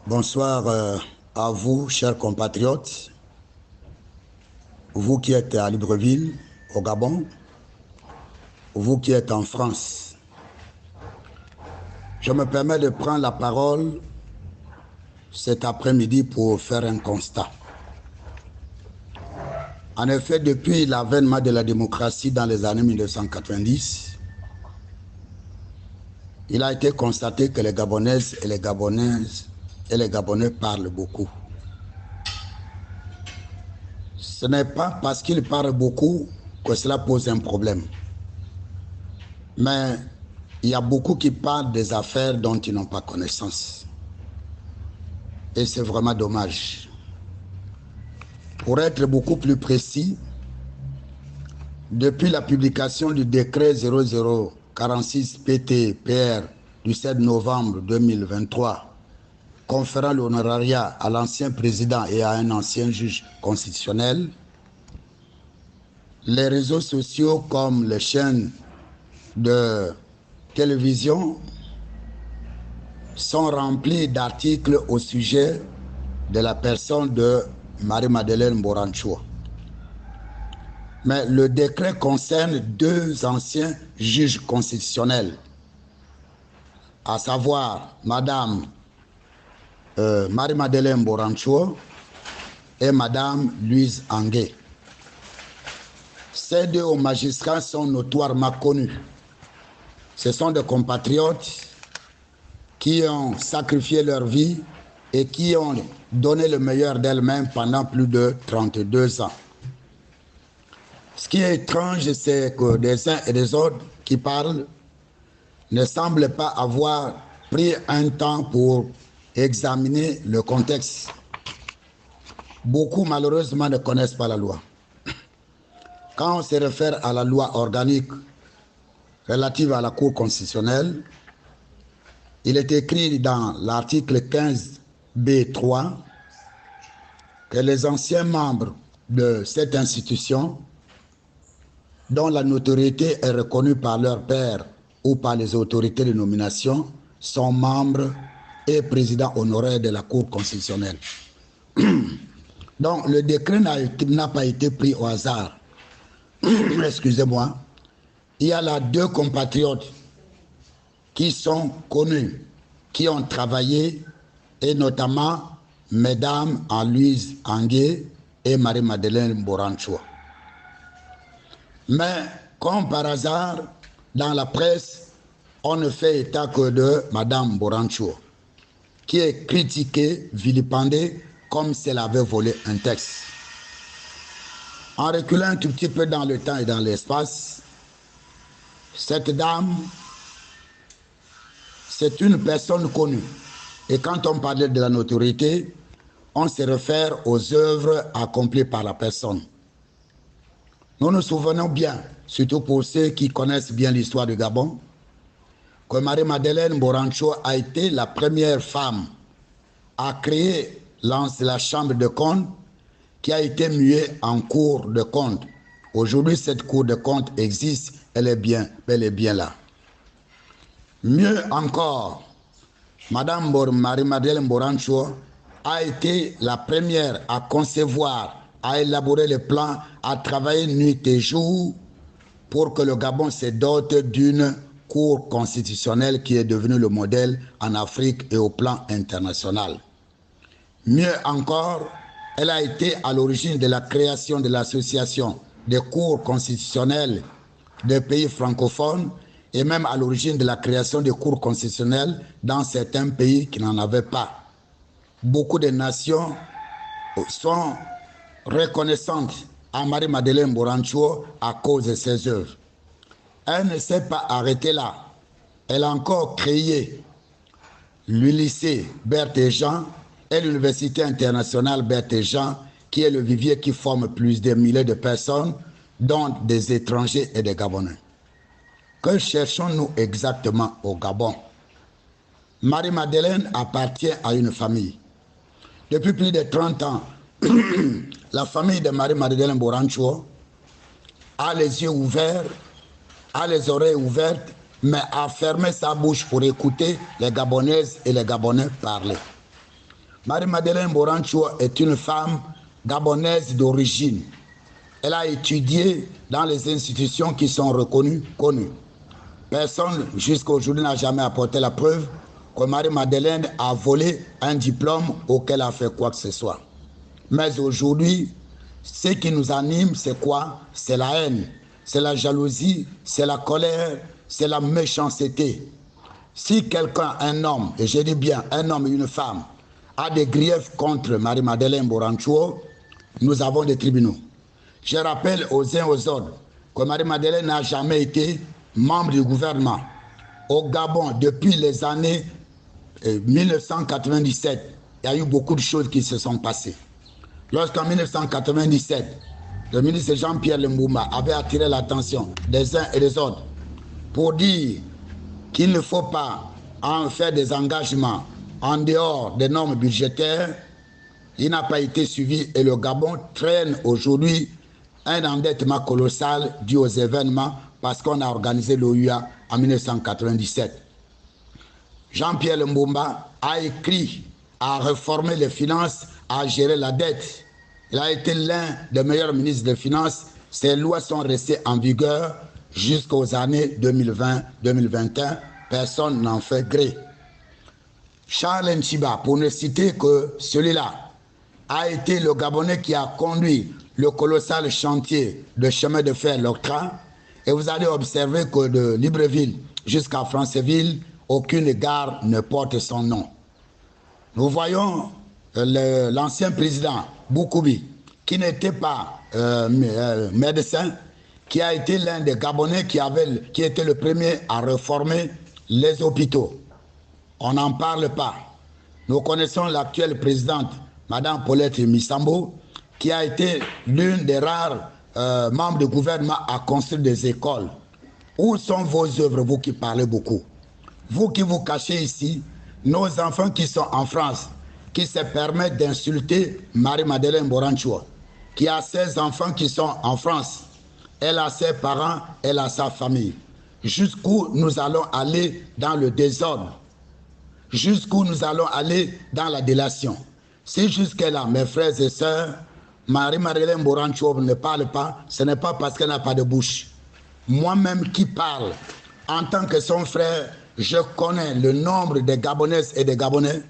Bonsoir à vous, chers compatriotes, vous qui êtes à Libreville, au Gabon, vous qui êtes en France. Je me permets de prendre la parole cet après-midi pour faire un constat. En effet, depuis l'avènement de la démocratie dans les années 1990, il a été constaté que les Gabonaises et les Gabonais parlent beaucoup. Ce n'est pas parce qu'ils parlent beaucoup que cela pose un problème. Mais il y a beaucoup qui parlent des affaires dont ils n'ont pas connaissance. Et c'est vraiment dommage. Pour être beaucoup plus précis, depuis la publication du décret 0046 PT-PR du 7 novembre 2023, conférant l'honorariat à l'ancien président et à un ancien juge constitutionnel, les réseaux sociaux comme les chaînes de télévision sont remplis d'articles au sujet de la personne de Marie-Madeleine Mboranchoua. Mais le décret concerne deux anciens juges constitutionnels, à savoir Madame Marie-Madeleine Mboranchoua et Madame Louise Angué. Ces deux hauts magistrats sont notoirement connus. Ce sont des compatriotes qui ont sacrifié leur vie et qui ont donné le meilleur d'elles-mêmes pendant plus de 32 ans. Ce qui est étrange, c'est que des uns et des autres qui parlent ne semblent pas avoir pris un temps pour examiner le contexte. Beaucoup, malheureusement, ne connaissent pas la loi. Quand on se réfère à la loi organique relative à la Cour constitutionnelle, il est écrit dans l'article 15B3 que les anciens membres de cette institution, dont la notoriété est reconnue par leur père ou par les autorités de nomination, sont membres et présidents honoraires de la Cour constitutionnelle. Donc le décret n'a pas été pris au hasard. Excusez-moi. Il y a là deux compatriotes qui sont connus, qui ont travaillé, et notamment Mesdames Louise Angué et Marie-Madeleine Mboranchoua. Mais, comme par hasard, dans la presse, on ne fait état que de Madame Mboranchoua, qui est critiquée, vilipendée, comme si elle avait volé un texte. En reculant un tout petit peu dans le temps et dans l'espace, cette dame, c'est une personne connue. Et quand on parle de la notoriété, on se réfère aux œuvres accomplies par la personne. Nous nous souvenons bien, surtout pour ceux qui connaissent bien l'histoire du Gabon, que Marie-Madeleine Mboranchoua a été la première femme à créer la Chambre de compte qui a été muée en Cour de compte. Aujourd'hui, cette Cour de compte existe, elle est bel et bien là. Mieux encore, Madame Marie-Madeleine Mboranchoua a été la première à concevoir, à élaborer les plans, à travailler nuit et jour pour que le Gabon se dote d'une Cour constitutionnelle qui est devenue le modèle en Afrique et au plan international. Mieux encore, elle a été à l'origine de la création de l'association des cours constitutionnelles des pays francophones et même à l'origine de la création des cours constitutionnels dans certains pays qui n'en avaient pas. Beaucoup de nations sont reconnaissantes à Marie-Madeleine Mboranchoua à cause de ses œuvres. Elle ne s'est pas arrêtée là. Elle a encore créé le lycée Berthe-Jean et l'Université internationale Berthe-Jean, qui est le vivier qui forme plus de milliers de personnes, dont des étrangers et des Gabonais. Que cherchons-nous exactement au Gabon? Marie-Madeleine appartient à une famille. Depuis plus de 30 ans, la famille de Marie-Madeleine Mboranchoua a les yeux ouverts, a les oreilles ouvertes, mais a fermé sa bouche pour écouter les Gabonaises et les Gabonais parler. Marie-Madeleine Moranchua est une femme gabonaise d'origine. Elle a étudié dans les institutions qui sont reconnues, connues. Personne jusqu'à aujourd'hui n'a jamais apporté la preuve que Marie-Madeleine a volé un diplôme auquel elle a fait quoi que ce soit. Mais aujourd'hui, ce qui nous anime, c'est quoi? C'est la haine, c'est la jalousie, c'est la colère, c'est la méchanceté. Si quelqu'un, un homme, et je dis bien un homme et une femme, a des griefs contre Marie-Madeleine Moranchua, nous avons des tribunaux. Je rappelle aux uns et aux autres que Marie-Madeleine n'a jamais été membre du gouvernement. Au Gabon, depuis les années 1997, il y a eu beaucoup de choses qui se sont passées. Lorsqu'en 1997, le ministre Jean-Pierre Lumumba avait attiré l'attention des uns et des autres pour dire qu'il ne faut pas en faire des engagements en dehors des normes budgétaires, il n'a pas été suivi et le Gabon traîne aujourd'hui un endettement colossal dû aux événements parce qu'on a organisé l'OUA en 1997. Jean-Pierre Lumumba a écrit à réformer les finances, à gérer la dette. Il a été l'un des meilleurs ministres des Finances. Ces lois sont restées en vigueur jusqu'aux années 2020-2021. Personne n'en fait gré. Charles Nchiba, pour ne citer que celui-là, a été le Gabonais qui a conduit le colossal chantier de chemin de fer Loctra. Et vous allez observer que de Libreville jusqu'à Franceville, aucune gare ne porte son nom. Nous voyons l'ancien président Boukoubi, qui n'était pas médecin, qui a été l'un des Gabonais qui était le premier à réformer les hôpitaux. On n'en parle pas. Nous connaissons l'actuelle présidente, Mme Paulette Missambo, qui a été l'une des rares membres du gouvernement à construire des écoles. Où sont vos œuvres, vous qui parlez beaucoup? Vous qui vous cachez ici, nos enfants qui sont en France, qui se permettent d'insulter Marie-Madeleine Moranchua, qui a ses enfants qui sont en France. Elle a ses parents, elle a sa famille. Jusqu'où nous allons aller dans le désordre? Jusqu'où nous allons aller dans la délation? Si jusque-là, mes frères et sœurs, Marie-Madeleine Moranchua ne parle pas, ce n'est pas parce qu'elle n'a pas de bouche. Moi-même qui parle, en tant que son frère, je connais le nombre de Gabonaises et de Gabonais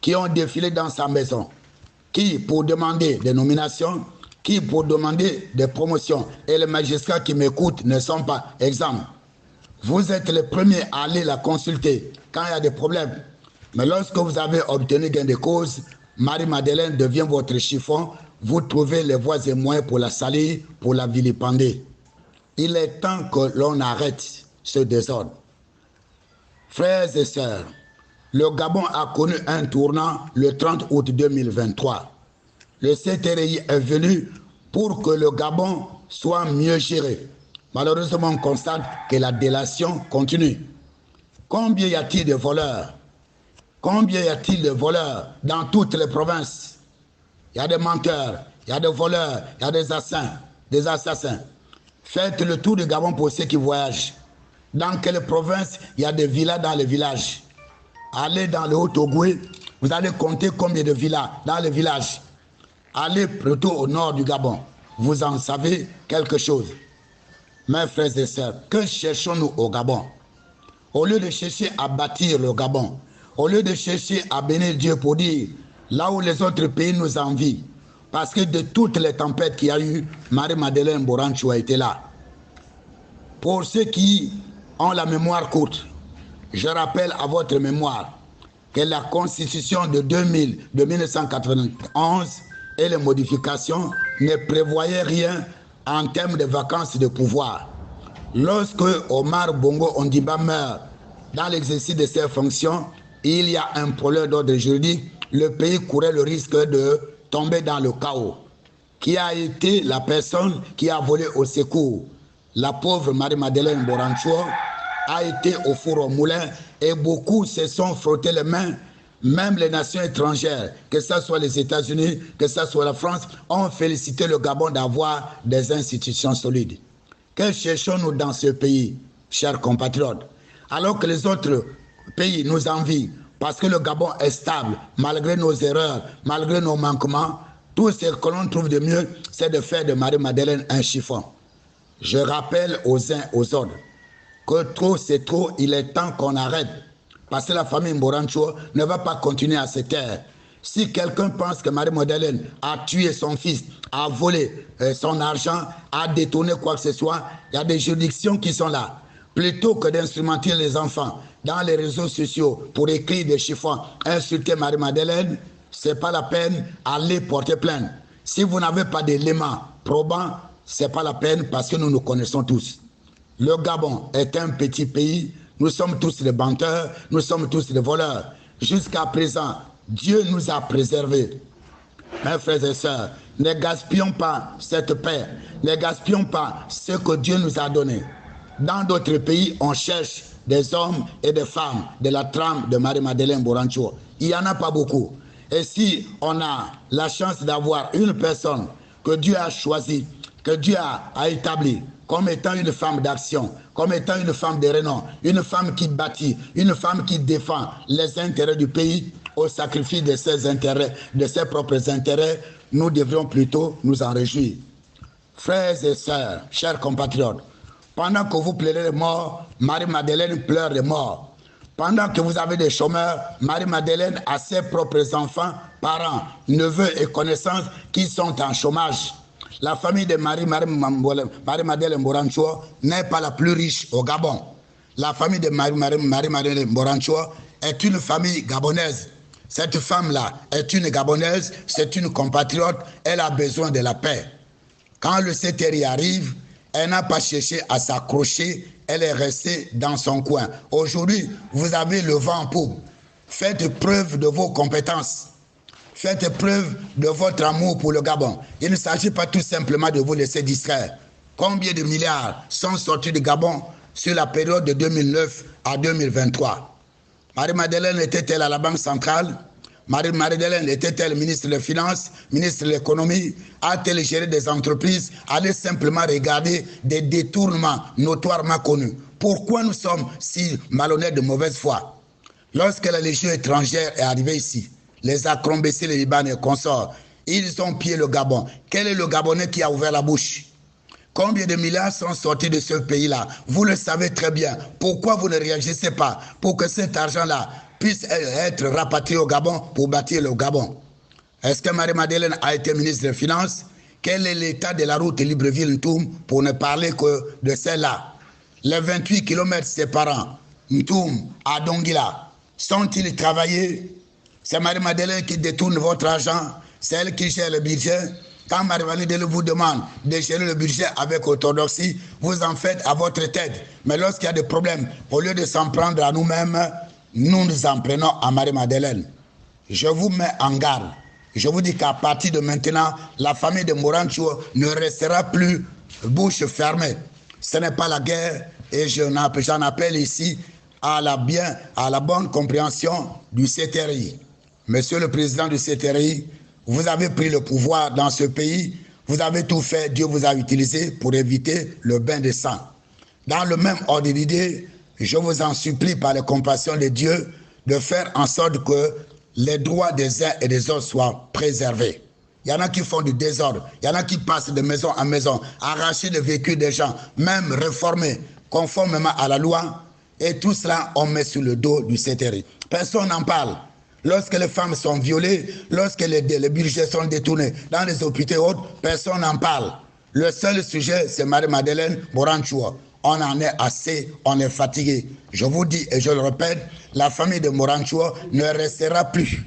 qui ont défilé dans sa maison, qui pour demander des nominations, qui pour demander des promotions. Et les magistrats qui m'écoutent ne sont pas exempts. Vous êtes les premiers à aller la consulter quand il y a des problèmes. Mais lorsque vous avez obtenu gain de cause, Marie-Madeleine devient votre chiffon. Vous trouvez les voies et moyens pour la salir, pour la vilipender. Il est temps que l'on arrête ce désordre. Frères et sœurs, le Gabon a connu un tournant le 30 août 2023. Le CTRI est venu pour que le Gabon soit mieux géré. Malheureusement, on constate que la délation continue. Combien y a-t-il de voleurs? Combien y a-t-il de voleurs dans toutes les provinces? Il y a des menteurs, il y a des voleurs, il y a des assassins. Faites le tour du Gabon pour ceux qui voyagent. Dans quelle province il y a des villas dans les villages? Allez dans le Haut-Ogoué, vous allez compter combien de villas dans les villages. Allez plutôt au nord du Gabon, vous en savez quelque chose. Mes frères et sœurs, que cherchons-nous au Gabon? Au lieu de chercher à bâtir le Gabon, au lieu de chercher à bénir Dieu pour dire là où les autres pays nous envient, parce que de toutes les tempêtes qu'il y a eu, Marie-Madeleine Moranchua était là. Pour ceux qui ont la mémoire courte, je rappelle à votre mémoire que la constitution de 1991 et les modifications ne prévoyaient rien en termes de vacances de pouvoir. Lorsque Omar Bongo Ondimba meurt dans l'exercice de ses fonctions, il y a un problème d'ordre juridique, le pays courait le risque de tomber dans le chaos. Qui a été la personne qui a volé au secours? La pauvre Marie-Madeleine Moranchua a été au four au moulin et beaucoup se sont frottés les mains. Même les nations étrangères, que ce soit les États-Unis, que ce soit la France, ont félicité le Gabon d'avoir des institutions solides. Que cherchons-nous dans ce pays, chers compatriotes? Alors que les autres pays nous envient Parce que le Gabon est stable, malgré nos erreurs, malgré nos manquements. Tout ce que l'on trouve de mieux, c'est de faire de Marie-Madeleine un chiffon. Je rappelle aux uns aux autres que trop c'est trop, il est temps qu'on arrête. Parce que la famille Mboranchoua ne va pas continuer à se taire. Si quelqu'un pense que Marie-Madeleine a tué son fils, a volé son argent, a détourné quoi que ce soit, il y a des juridictions qui sont là. Plutôt que d'instrumenter les enfants dans les réseaux sociaux pour écrire des chiffons, insulter Marie-Madeleine, ce n'est pas la peine d'aller porter plainte. Si vous n'avez pas d'éléments probants, ce n'est pas la peine parce que nous nous connaissons tous. Le Gabon est un petit pays, nous sommes tous des menteurs, nous sommes tous des voleurs. Jusqu'à présent, Dieu nous a préservés. Mes frères et sœurs, ne gaspillons pas cette paix, ne gaspillons pas ce que Dieu nous a donné. Dans d'autres pays, on cherche des hommes et des femmes de la trame de Marie-Madeleine Mboranchoua. Il n'y en a pas beaucoup. Et si on a la chance d'avoir une personne que Dieu a choisie, que Dieu a établie comme étant une femme d'action, comme étant une femme de renom, une femme qui bâtit, une femme qui défend les intérêts du pays au sacrifice de ses intérêts, de ses propres intérêts, nous devrions plutôt nous en réjouir. Frères et sœurs, chers compatriotes, pendant que vous pleurez les morts, Marie-Madeleine pleure les morts. Pendant que vous avez des chômeurs, Marie-Madeleine a ses propres enfants, parents, neveux et connaissances qui sont en chômage. La famille de Marie-Madeleine Mboranchoua n'est pas la plus riche au Gabon. La famille de Marie-Madeleine Mboranchoua est une famille gabonaise. Cette femme-là est une gabonaise, c'est une compatriote, elle a besoin de la paix. Quand le CTRI arrive, elle n'a pas cherché à s'accrocher, elle est restée dans son coin. Aujourd'hui, vous avez le vent en poupe. Faites preuve de vos compétences. Faites preuve de votre amour pour le Gabon. Il ne s'agit pas tout simplement de vous laisser distraire. Combien de milliards sont sortis du Gabon sur la période de 2009 à 2023? Marie-Madeleine était-elle à la Banque centrale? Marie-Madeleine était-elle ministre des Finances, ministre de l'Économie? A-t-elle géré des entreprises? Allez simplement regarder des détournements notoirement connus. Pourquoi nous sommes si malhonnêtes de mauvaise foi? Lorsque la Légion étrangère est arrivée ici, les Akrombessi, les Libanais et consorts, ils ont pillé le Gabon. Quel est le Gabonais qui a ouvert la bouche? Combien de milliards sont sortis de ce pays-là? Vous le savez très bien. Pourquoi vous ne réagissez pas pour que cet argent-là puisse être rapatrié au Gabon pour bâtir le Gabon? Est-ce que Marie-Madeleine a été ministre des Finances? Quel est l'état de la route Libreville-Ntoum pour ne parler que de celle-là? Les 28 km séparant Ntoum à Dongila, sont-ils travaillés? C'est Marie-Madeleine qui détourne votre argent, c'est elle qui gère le budget. Quand Marie-Madeleine vous demande de gérer le budget avec orthodoxie, vous en faites à votre tête. Mais lorsqu'il y a des problèmes, au lieu de s'en prendre à nous-mêmes, nous nous en prenons à Marie-Madeleine. Je vous mets en garde. Je vous dis qu'à partir de maintenant, la famille de Mboranchoua ne restera plus bouche fermée. Ce n'est pas la guerre et j'en appelle ici à la bonne compréhension du CTRI. Monsieur le président du CTRI, vous avez pris le pouvoir dans ce pays, vous avez tout fait, Dieu vous a utilisé pour éviter le bain de sang. Dans le même ordre d'idée, je vous en supplie par la compassion de Dieu de faire en sorte que les droits des uns et des autres soient préservés. Il y en a qui font du désordre, il y en a qui passent de maison en maison, arracher le véhicule des gens, même réformer conformément à la loi, et tout cela on met sur le dos du CTRI. Personne n'en parle. Lorsque les femmes sont violées, lorsque les budgets sont détournés dans les hôpitaux et autres, personne n'en parle. Le seul sujet, c'est Marie-Madeleine Mboranchoua. On en est assez, on est fatigué. Je vous dis et je le répète, la famille de Mboranchoua ne restera plus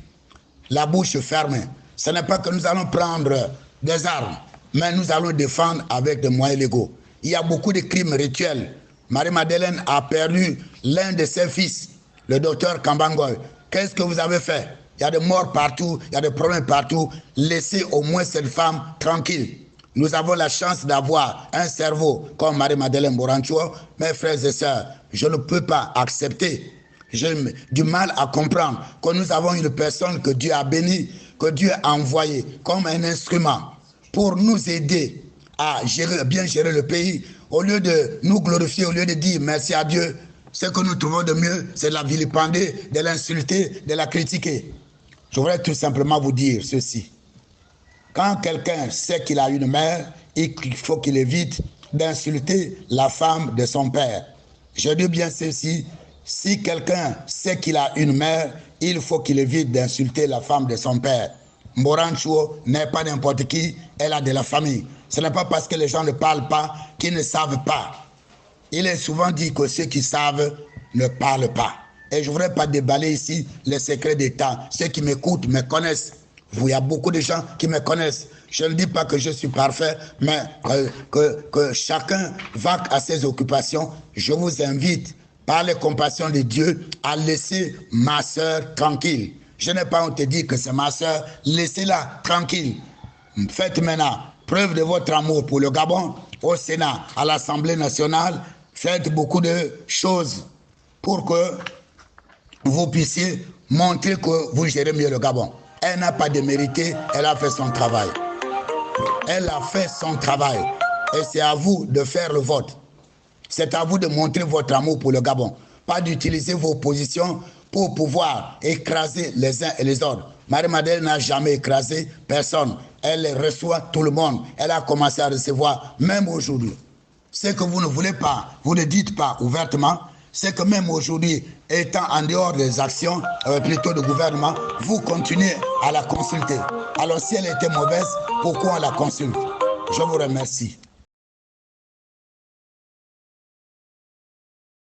la bouche fermée. Ce n'est pas que nous allons prendre des armes, mais nous allons défendre avec des moyens légaux. Il y a beaucoup de crimes rituels. Marie-Madeleine a perdu l'un de ses fils, le docteur Kambangoy. Qu'est-ce que vous avez fait? Il y a des morts partout, il y a des problèmes partout. Laissez au moins cette femme tranquille. Nous avons la chance d'avoir un cerveau comme Marie-Madeleine Mboranchoua. Mes frères et sœurs, je ne peux pas accepter. J'ai du mal à comprendre que nous avons une personne que Dieu a bénie, que Dieu a envoyée comme un instrument pour nous aider à bien gérer le pays. Au lieu de nous glorifier, au lieu de dire merci à Dieu, Ce que nous trouvons de mieux, c'est de la vilipender, de l'insulter, de la critiquer. Je voudrais tout simplement vous dire ceci. Quand quelqu'un sait qu'il a une mère, il faut qu'il évite d'insulter la femme de son père. Je dis bien ceci, si quelqu'un sait qu'il a une mère, il faut qu'il évite d'insulter la femme de son père. Morancho n'est pas n'importe qui, elle a de la famille. Ce n'est pas parce que les gens ne parlent pas qu'ils ne savent pas. Il est souvent dit que ceux qui savent ne parlent pas. Et je ne voudrais pas déballer ici les secrets d'État. Ceux qui m'écoutent me connaissent. Il y a beaucoup de gens qui me connaissent. Je ne dis pas que je suis parfait, mais que chacun va à ses occupations. Je vous invite, par les compassions de Dieu, à laisser ma soeur tranquille. Je n'ai pas honte de dire que c'est ma soeur. Laissez-la tranquille. Faites maintenant preuve de votre amour pour le Gabon, au Sénat, à l'Assemblée nationale. Faites beaucoup de choses pour que vous puissiez montrer que vous gérez mieux le Gabon. Elle n'a pas démérité, elle a fait son travail. Elle a fait son travail. Et c'est à vous de faire le vote. C'est à vous de montrer votre amour pour le Gabon. Pas d'utiliser vos positions pour pouvoir écraser les uns et les autres. Marie-Madeleine n'a jamais écrasé personne. Elle reçoit tout le monde. Elle a commencé à recevoir, même aujourd'hui. Ce que vous ne voulez pas, vous ne dites pas ouvertement, c'est que même aujourd'hui, étant en dehors des actions, plutôt du gouvernement, vous continuez à la consulter. Alors si elle était mauvaise, pourquoi on la consulte? Je vous remercie.